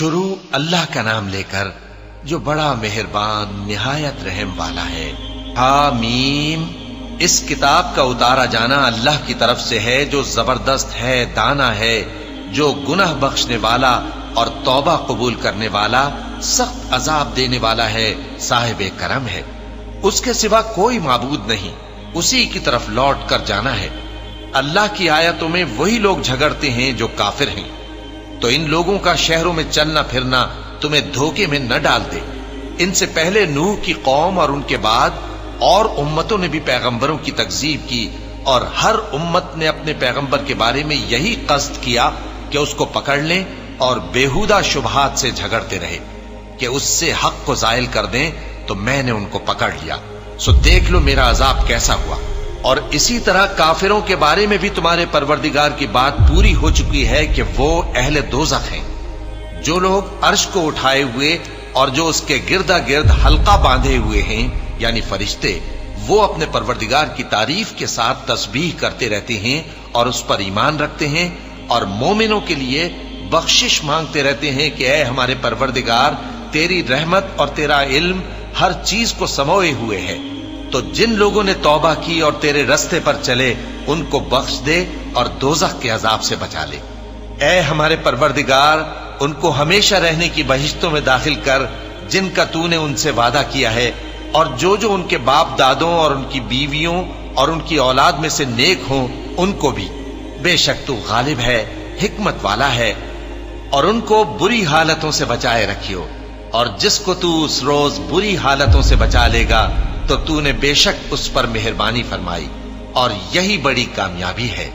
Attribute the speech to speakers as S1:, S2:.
S1: شروع اللہ کا نام لے کر جو بڑا مہربان نہایت رحم والا ہے۔ حامیم، اس کتاب کا اتارا جانا اللہ کی طرف سے ہے جو زبردست ہے، دانا ہے، جو گناہ بخشنے والا اور توبہ قبول کرنے والا، سخت عذاب دینے والا ہے، صاحب کرم ہے۔ اس کے سوا کوئی معبود نہیں، اسی کی طرف لوٹ کر جانا ہے۔ اللہ کی آیتوں میں وہی لوگ جھگڑتے ہیں جو کافر ہیں، تو ان لوگوں کا شہروں میں چلنا پھرنا تمہیں دھوکے میں نہ ڈال دے۔ ان سے پہلے نوح کی قوم اور ان کے بعد اور امتوں نے بھی پیغمبروں کی تکذیب کی، اور ہر امت نے اپنے پیغمبر کے بارے میں یہی قصد کیا کہ اس کو پکڑ لیں اور بیہودہ شبہات سے جھگڑتے رہے کہ اس سے حق کو زائل کر دیں، تو میں نے ان کو پکڑ لیا، سو دیکھ لو میرا عذاب کیسا ہوا۔ اور اسی طرح کافروں کے بارے میں بھی تمہارے پروردگار کی بات پوری ہو چکی ہے کہ وہ اہل دوزخ ہیں۔ جو لوگ عرش کو اٹھائے ہوئے اور جو اس کے گردا گرد حلقہ باندھے ہوئے ہیں یعنی فرشتے، وہ اپنے پروردگار کی تعریف کے ساتھ تسبیح کرتے رہتے ہیں اور اس پر ایمان رکھتے ہیں، اور مومنوں کے لیے بخشش مانگتے رہتے ہیں کہ اے ہمارے پروردگار، تیری رحمت اور تیرا علم ہر چیز کو سموئے ہوئے ہے، تو جن لوگوں نے توبہ کی اور تیرے رستے پر چلے ان کو بخش دے اور دوزخ کے عذاب سے بچا لے۔ اے ہمارے پروردگار، ان کو ہمیشہ رہنے کی بہشتوں میں داخل کر جن کا تو نے ان سے وعدہ کیا ہے، اور جو جو ان کے باپ دادوں اور ان کی بیویوں اور ان کی اولاد میں سے نیک ہوں ان کو بھی، بے شک تو غالب ہے، حکمت والا ہے۔ اور ان کو بری حالتوں سے بچائے رکھیو، اور جس کو تو اس روز بری حالتوں سے بچا لے گا تو تو نے بے شک اس پر مہربانی فرمائی، اور یہی بڑی کامیابی ہے۔